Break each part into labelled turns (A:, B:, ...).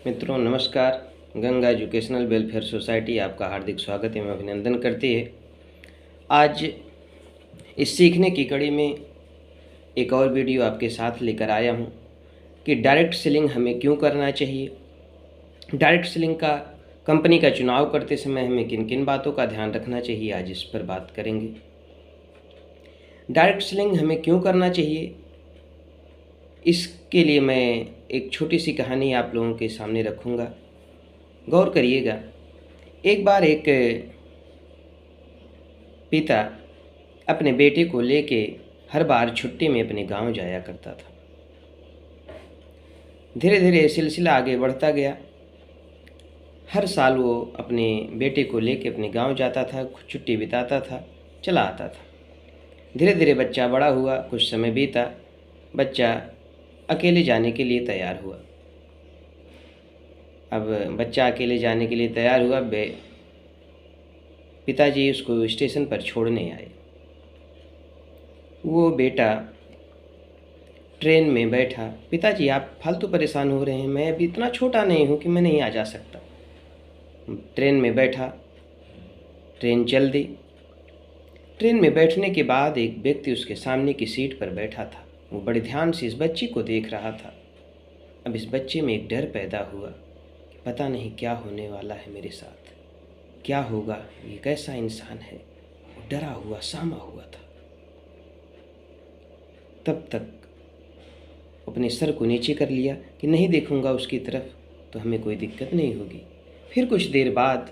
A: मित्रों नमस्कार। Ganga educational welfare society आपका हार्दिक स्वागत एवं अभिनंदन करती है। आज इस सीखने की कड़ी में एक और वीडियो आपके साथ लेकर आया हूं कि डायरेक्ट सेलिंग हमें क्यों करना चाहिए। डायरेक्ट सेलिंग का कंपनी का चुनाव करते समय हमें किन किन बातों का ध्यान रखना चाहिए, आज इस पर बात करेंगे। डायरेक्ट सेलिंग हमें क्यों करना चाहिए, इसके लिए मैं एक छोटी सी कहानी आप लोगों के सामने रखूँगा। गौर करिएगा। एक बार एक पिता अपने बेटे को लेके हर बार छुट्टी में अपने गांव जाया करता था। धीरे धीरे सिलसिला आगे बढ़ता गया। हर साल वो अपने बेटे को लेके अपने गांव जाता था, छुट्टी बिताता था, चला आता था। धीरे धीरे बच्चा बड़ा हुआ, कुछ समय बीता, बच्चा अकेले जाने के लिए तैयार हुआ। अब बच्चा अकेले जाने के लिए तैयार हुआ, पिताजी उसको स्टेशन पर छोड़ने आए। वो बेटा ट्रेन में बैठा। पिताजी आप फालतू परेशान हो रहे हैं, मैं अभी इतना छोटा नहीं हूँ कि मैं नहीं आ जा सकता। ट्रेन में बैठा, ट्रेन चल दी। ट्रेन में बैठने के बाद एक व्यक्ति उसके सामने की सीट पर बैठा था। वो बड़े ध्यान से इस बच्ची को देख रहा था। अब इस बच्चे में एक डर पैदा हुआ कि पता नहीं क्या होने वाला है मेरे साथ, क्या होगा, ये कैसा इंसान है। वो डरा हुआ, सहमा हुआ था। तब तक अपने सर को नीचे कर लिया कि नहीं देखूंगा उसकी तरफ तो हमें कोई दिक्कत नहीं होगी। फिर कुछ देर बाद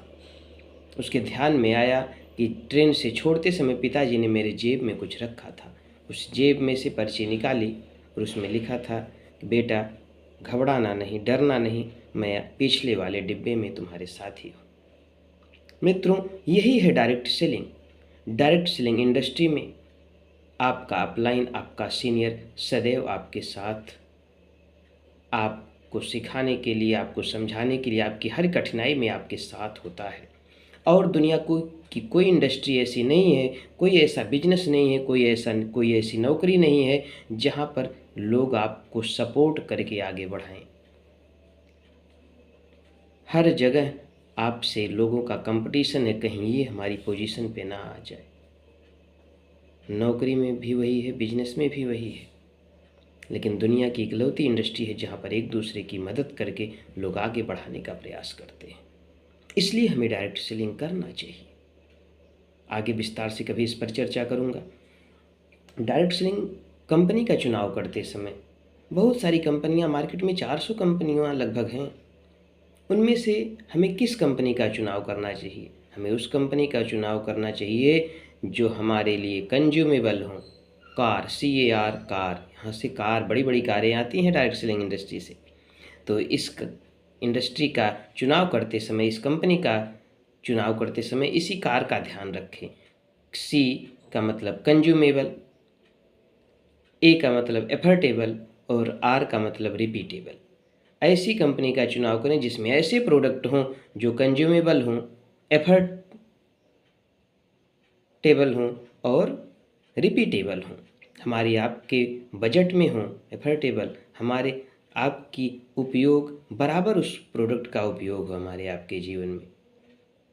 A: उसके ध्यान में आया कि ट्रेन से छोड़ते समय पिताजी ने मेरे जेब में कुछ रखा था। उस जेब में से पर्ची निकाली और उसमें लिखा था कि बेटा घबराना नहीं, डरना नहीं, मैं पिछले वाले डिब्बे में तुम्हारे साथ ही हूँ। मित्रों, यही है direct selling. Direct selling industry में आपका अपलाइन, आपका सीनियर सदैव आपके साथ, आपको सिखाने के लिए, आपको समझाने के लिए, आपकी हर कठिनाई में आपके साथ होता है। और दुनिया की कोई इंडस्ट्री ऐसी नहीं है, कोई ऐसा बिजनेस नहीं है, कोई ऐसी नौकरी नहीं है जहाँ पर लोग आपको सपोर्ट करके आगे बढ़ाएं। हर जगह आपसे लोगों का कंपटीशन है, कहीं ये हमारी पोजीशन पे ना आ जाए। नौकरी में भी वही है, बिजनेस में भी वही है, लेकिन दुनिया की इकलौती इंडस्ट्री है जहाँ पर एक दूसरे की मदद करके लोग आगे बढ़ाने का प्रयास करते हैं। इसलिए हमें डायरेक्ट सेलिंग करना चाहिए। आगे विस्तार से कभी इस पर चर्चा करूँगा। डायरेक्ट सेलिंग कंपनी का चुनाव करते समय बहुत सारी कंपनियां, मार्केट में 400 कंपनियां लगभग हैं। उनमें से हमें किस कंपनी का चुनाव करना चाहिए? हमें उस कंपनी का चुनाव करना चाहिए जो हमारे लिए कंज्यूमेबल हों। कार, CAR, कार, यहाँ से कार, बड़ी बड़ी कारें आती हैं डायरेक्ट सेलिंग इंडस्ट्री से। तो इस इंडस्ट्री का चुनाव करते समय, इस कंपनी का चुनाव करते समय इसी कार का ध्यान रखें। C का मतलब कंज्यूमेबल, A का मतलब एफर्टेबल और R का मतलब रिपीटेबल। ऐसी कंपनी का चुनाव करें जिसमें ऐसे प्रोडक्ट हों जो कंज्यूमेबल हों, एफर्टेबल हों और रिपीटेबल हों। हमारी आपके बजट में हों, एफर्टेबल, हमारे आपकी उपयोग बराबर उस प्रोडक्ट का उपयोग हो हमारे आपके जीवन में।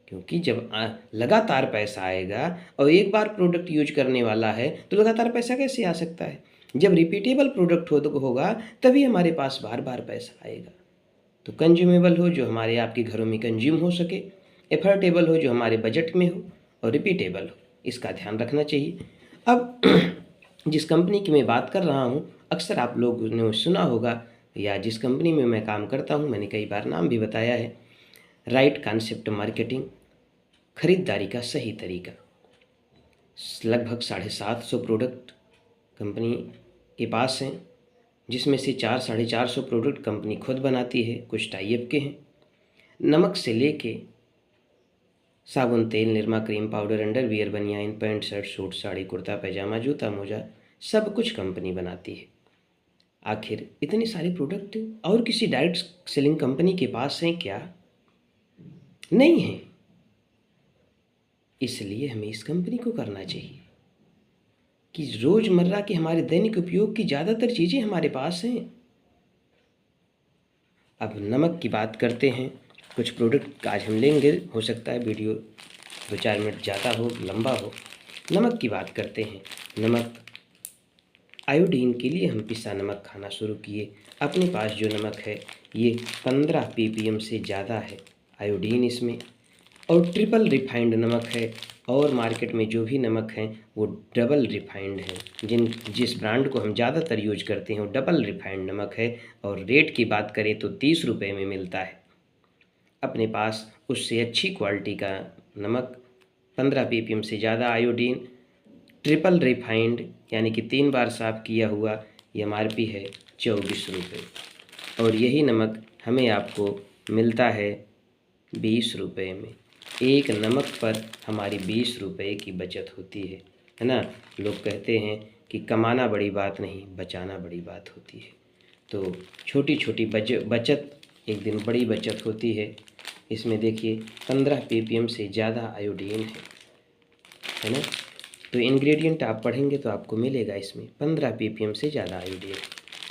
A: क्योंकि जब लगातार पैसा आएगा और एक बार प्रोडक्ट यूज करने वाला है तो लगातार पैसा कैसे आ सकता है? जब रिपीटेबल प्रोडक्ट होगा तभी हमारे पास बार बार पैसा आएगा। तो कंज्यूमेबल हो जो हमारे आपके घरों में कंज्यूम हो सके, एफर्टेबल हो जो हमारे बजट में हो, और रिपीटेबल हो, इसका ध्यान रखना चाहिए। अब जिस कंपनी की मैं बात कर रहा हूँ, अक्सर आप लोगों ने सुना होगा, या जिस कंपनी में मैं काम करता हूँ मैंने कई बार नाम भी बताया है, राइट कॉन्सेप्ट मार्केटिंग, खरीदारी का सही तरीका। लगभग 750 प्रोडक्ट कंपनी के पास हैं, जिसमें से 400-450 प्रोडक्ट कंपनी खुद बनाती है, कुछ टाइप के हैं। नमक से लेके साबुन, तेल, निरमा, क्रीम, पाउडर, अंडरवियर, बनियान, pant, shirt, suit, sari, kurta, pyjama, जूता, मोजा, सब कुछ कंपनी बनाती है। आखिर इतने सारे प्रोडक्ट और किसी डायरेक्ट सेलिंग कंपनी के पास हैं क्या? नहीं है। इसलिए हमें इस कंपनी को करना चाहिए कि रोज़मर्रा के हमारे दैनिक उपयोग की ज़्यादातर चीज़ें हमारे पास हैं। अब नमक की बात करते हैं। कुछ प्रोडक्ट आज हम लेंगे, हो सकता है वीडियो 2-4 मिनट ज़्यादा हो, लंबा हो। नमक की बात करते हैं। नमक आयोडीन के लिए हम पिसा नमक खाना शुरू किए। अपने पास जो नमक है ये 15 ppm से ज़्यादा है आयोडीन इसमें, और ट्रिपल रिफाइंड नमक है। और मार्केट में जो भी नमक हैं वो डबल रिफाइंड हैं। जिस ब्रांड को हम ज़्यादातर यूज करते हैं वो डबल रिफाइंड नमक है। और रेट की बात करें तो 30 रुपये में मिलता है। अपने पास उससे अच्छी क्वालिटी का नमक, 15 ppm से ज़्यादा आयोडीन, ट्रिपल रिफाइंड यानी कि 3 बार साफ़ किया हुआ, ये MRP है 24 रुपये। और यही नमक हमें आपको मिलता है 20 रुपये में। एक नमक पर हमारी 20 रुपये की बचत होती है ना। लोग कहते हैं कि कमाना बड़ी बात नहीं, बचाना बड़ी बात होती है। तो छोटी छोटी बचत एक दिन बड़ी बचत होती है। इसमें देखिए 15 ppm से ज़्यादा आयोडीन है ना। तो इंग्रेडिएंट आप पढ़ेंगे तो आपको मिलेगा इसमें 15 ppm से ज़्यादा आयोडीन।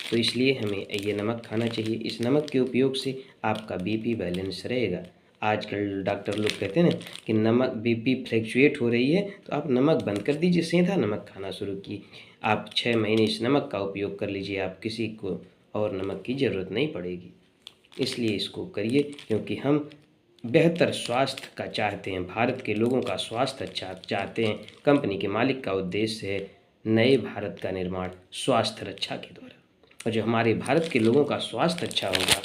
A: तो इसलिए हमें ये नमक खाना चाहिए। इस नमक के उपयोग से आपका BP बैलेंस रहेगा। आजकल डॉक्टर लोग कहते हैं ना कि नमक BP फ्लैक्चुएट हो रही है, तो आप नमक बंद कर दीजिए, सीधा नमक खाना शुरू कीजिए। आप 6 महीने इस नमक का उपयोग कर लीजिए, आप किसी को और नमक की ज़रूरत नहीं पड़ेगी। इसलिए इसको करिए, क्योंकि हम बेहतर स्वास्थ्य का चाहते हैं, भारत के लोगों का स्वास्थ्य अच्छा चाहते हैं। कंपनी के मालिक का उद्देश्य है नए भारत का निर्माण स्वास्थ्य रक्षा के द्वारा। और जो हमारे भारत के लोगों का स्वास्थ्य अच्छा होगा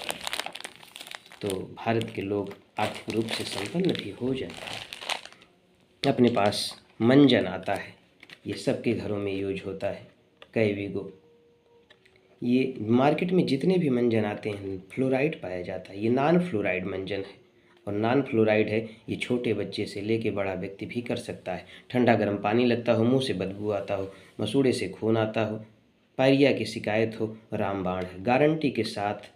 A: तो भारत के लोग आर्थिक रूप से संपन्न भी हो जाते हैं। अपने पास मंजन आता है, ये सबके घरों में यूज होता है, कैविगो। ये मार्केट में जितने भी मंजन आते हैं फ्लोराइड पाया जाता है। ये नॉन फ्लोराइड मंजन है, और नॉन फ्लोराइड है। ये छोटे बच्चे से लेके बड़ा व्यक्ति भी कर सकता है। ठंडा गर्म पानी लगता हो, मुंह से बदबू आता हो, मसूड़े से खून आता हो, पायरिया की शिकायत हो, रामबाण है। गारंटी के साथ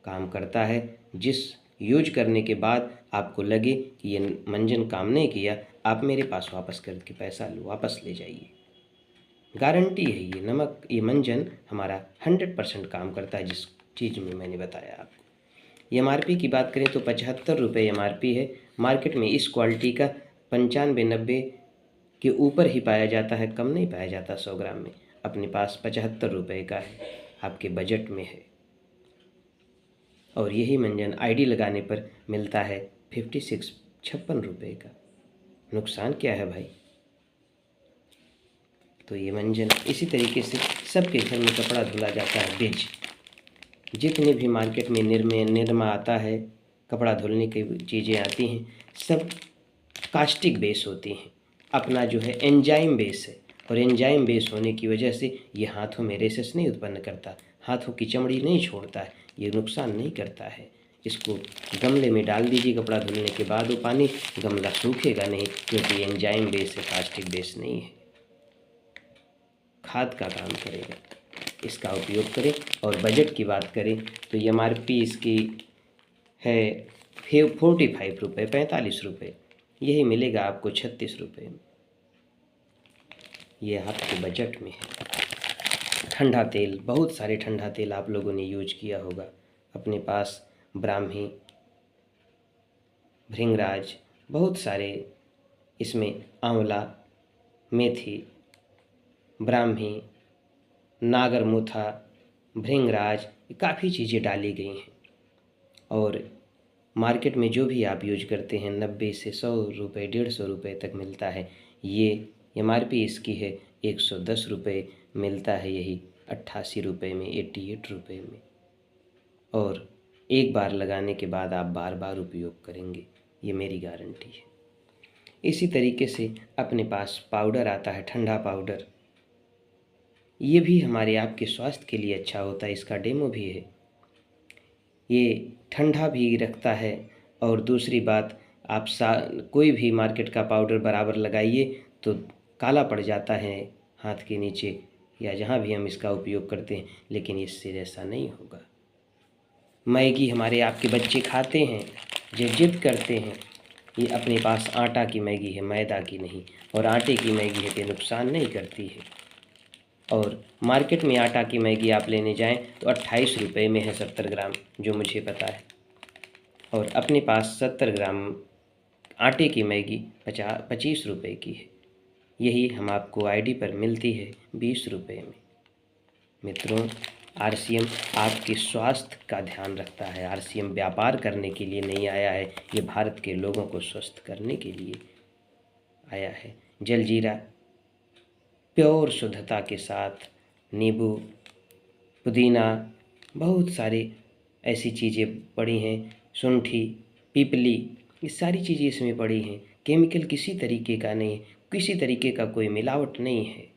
A: काम करता है। जिस यूज करने के बाद आपको लगे कि ये मंजन काम नहीं किया, आप मेरे पास वापस करके पैसा लो, वापस ले जाइए। गारंटी है ये नमक, ये मंजन हमारा 100% काम करता है, जिस चीज़ में मैंने बताया आपको। MRP की बात करें तो 75 रुपये MRP है। मार्केट में इस क्वालिटी का 95-90 के ऊपर ही पाया जाता है, कम नहीं पाया जाता 100 ग्राम में। अपने पास 75 रुपये का है, आपके बजट में है। और यही मंजन ID लगाने पर मिलता है 56 रुपये का। नुकसान क्या है भाई। तो ये मंजन इसी तरीके से सबके घर में कपड़ा धुला जाता है। बेज जितने भी मार्केट में निरमा आता है, कपड़ा धुलने की चीज़ें आती हैं, सब कास्टिक बेस होती हैं। अपना जो है एंजाइम बेस है, और एंजाइम बेस होने की वजह से ये हाथों में रेशेस नहीं उत्पन्न करता, हाथों की चमड़ी नहीं छोड़ता है, ये नुकसान नहीं करता है। इसको गमले में डाल दीजिए कपड़ा धुलने के बाद, वो पानी गमला सूखेगा नहीं, क्योंकि एंजाइम बेस है, कास्टिक बेस नहीं है। खाद का काम करेगा, इसका उपयोग करें। और बजट की बात करें तो MRP इसकी है 45 रुपये, 45 रुपये। यही मिलेगा आपको 36 रुपये में। ये आपके बजट में है। ठंडा तेल, बहुत सारे ठंडा तेल आप लोगों ने यूज किया होगा। अपने पास ब्राह्मी, भृंगराज, बहुत सारे, इसमें आंवला, मेथी, ब्राह्मी, नागरमुथा, भृंगराज, काफ़ी चीज़ें डाली गई हैं। और मार्केट में जो भी आप यूज करते हैं 90 से 100 रुपये, 150 रुपये तक मिलता है। ये MRP इसकी है 110 रुपये, मिलता है यही 88 रुपये में, 88 रुपये में। और एक बार लगाने के बाद आप बार बार उपयोग करेंगे, ये मेरी गारंटी है। इसी तरीके से अपने पास पाउडर आता है, ठंडा पाउडर। ये भी हमारे आपके स्वास्थ्य के लिए अच्छा होता है, इसका डेमो भी है। ये ठंडा भी रखता है। और दूसरी बात, आप कोई भी मार्केट का पाउडर बराबर लगाइए तो काला पड़ जाता है हाथ के नीचे या जहाँ भी हम इसका उपयोग करते हैं, लेकिन इससे ऐसा नहीं होगा। मैगी हमारे आपके बच्चे खाते हैं, जिद करते हैं। ये अपने पास आटा की मैगी है, मैदा की नहीं, और आटे की मैगी है कि नुकसान नहीं करती है। और मार्केट में आटा की मैगी आप लेने जाएं तो 28 रुपये में है 70 ग्राम, जो मुझे पता है। और अपने पास 70 ग्राम आटे की मैगी 25 रुपये की है। यही हम आपको आईडी पर मिलती है 20 रुपये में। मित्रों, आरसीएम आपके स्वास्थ्य का ध्यान रखता है। आरसीएम व्यापार करने के लिए नहीं आया है, ये भारत के लोगों को स्वस्थ करने के लिए आया है। जलजीरा प्योर शुद्धता के साथ, नींबू, पुदीना, बहुत सारे ऐसी चीज़ें पड़ी हैं, शुंठी, पीपली, ये सारी चीज़ें इसमें पड़ी हैं। केमिकल किसी तरीके का नहीं, किसी तरीके का कोई मिलावट नहीं है।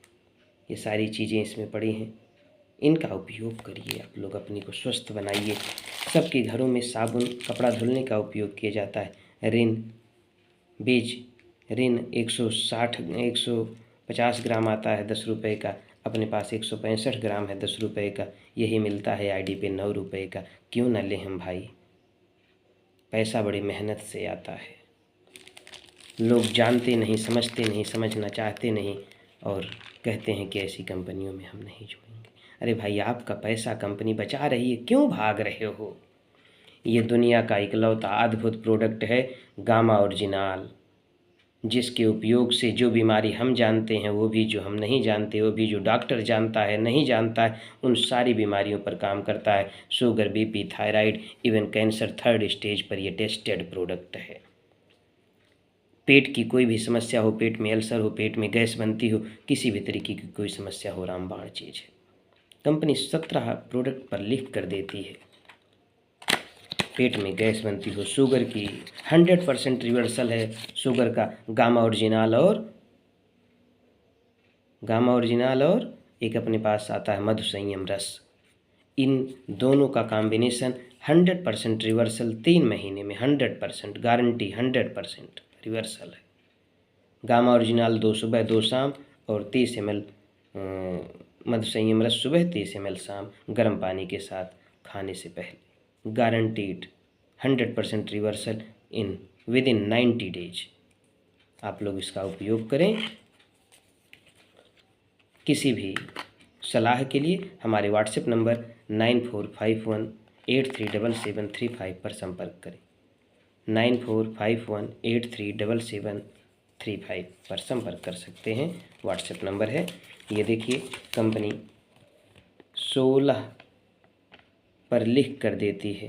A: ये सारी चीज़ें इसमें पड़ी हैं, इनका उपयोग करिए। आप लोग अपने को स्वस्थ बनाइए। सबके घरों में साबुन, कपड़ा धुलने का उपयोग किया जाता है। रिन 150 ग्राम आता है 10 रुपये का। अपने पास 165 ग्राम है 10 रुपये का। यही मिलता है आईडी पे 9 रुपये का। क्यों न लें हम भाई, पैसा बड़ी मेहनत से आता है। लोग जानते नहीं, समझते नहीं, समझना चाहते नहीं और कहते हैं कि ऐसी कंपनियों में हम नहीं जुड़ेंगे। अरे भाई, आपका पैसा कंपनी बचा रही है, क्यों भाग रहे हो? ये दुनिया का इकलौता अद्भुत प्रोडक्ट है गामा ओरिजिनल, जिसके उपयोग से जो बीमारी हम जानते हैं, वो भी जो हम नहीं जानते, वो भी जो डॉक्टर जानता है नहीं जानता है, उन सारी बीमारियों पर काम करता है। Sugar, BP, thyroid, even cancer 3rd stage पर ये टेस्टेड प्रोडक्ट है। पेट की कोई भी समस्या हो, पेट में अल्सर हो, पेट में गैस बनती हो, किसी भी तरीके की कोई समस्या हो, रामबाण चीज़ है। कंपनी 17 प्रोडक्ट पर लिख कर देती है। पेट में गैस बनती हो, शुगर की 100% रिवर्सल है शुगर का गामा ओरिजिनल और एक अपने पास आता है मधु संयम रस। इन दोनों का कॉम्बिनेशन 100% रिवर्सल 3 महीने में, 100% गारंटी, 100% रिवर्सल है। गामा ओरिजिनल 2 सुबह 2 शाम और 30 ml मधु संयम रस सुबह, 30 ml शाम, गर्म पानी के साथ खाने से पहले। Guaranteed 100% reversal within 90 days. आप लोग इसका उपयोग करें। किसी भी सलाह के लिए हमारे व्हाट्सएप नंबर 9451837735 पर संपर्क करें। 9451837735 पर संपर्क कर सकते हैं, व्हाट्सएप नंबर है। ये देखिए, कंपनी 16 पर लिख कर देती है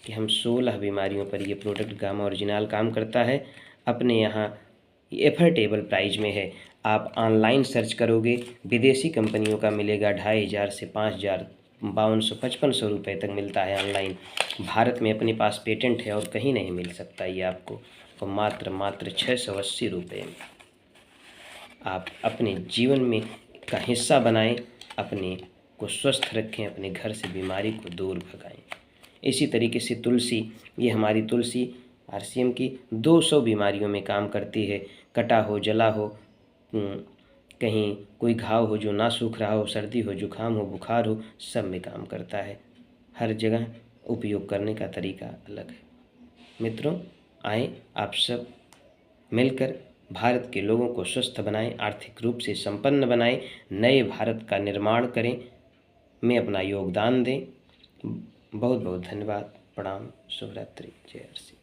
A: कि हम 16 बीमारियों पर ये प्रोडक्ट गामा ओरिजिनल काम करता है। अपने यहाँ एफर्टेबल प्राइस में है। आप ऑनलाइन सर्च करोगे, विदेशी कंपनियों का मिलेगा 2500 से 5000, 5200-5500 रुपये तक मिलता है ऑनलाइन। भारत में अपने पास पेटेंट है और कहीं नहीं मिल सकता ये आपको, और मात्र 680 रुपये में आप अपने जीवन में का हिस्सा बनाएं, अपने को स्वस्थ रखें, अपने घर से बीमारी को दूर भगाएं। इसी तरीके से तुलसी, ये हमारी तुलसी आरसीएम की 200 बीमारियों में काम करती है। कटा हो, जला हो, कहीं कोई घाव हो जो ना सूख रहा हो, सर्दी हो, जुकाम हो, बुखार हो, सब में काम करता है। हर जगह उपयोग करने का तरीका अलग है। मित्रों, आए आप सब मिलकर भारत के लोगों को स्वस्थ बनाएं, आर्थिक रूप से संपन्न बनाएं, नए भारत का निर्माण करें, में अपना योगदान दें। बहुत बहुत धन्यवाद। प्रणाम। शुभ रात्रि। जय आरसी।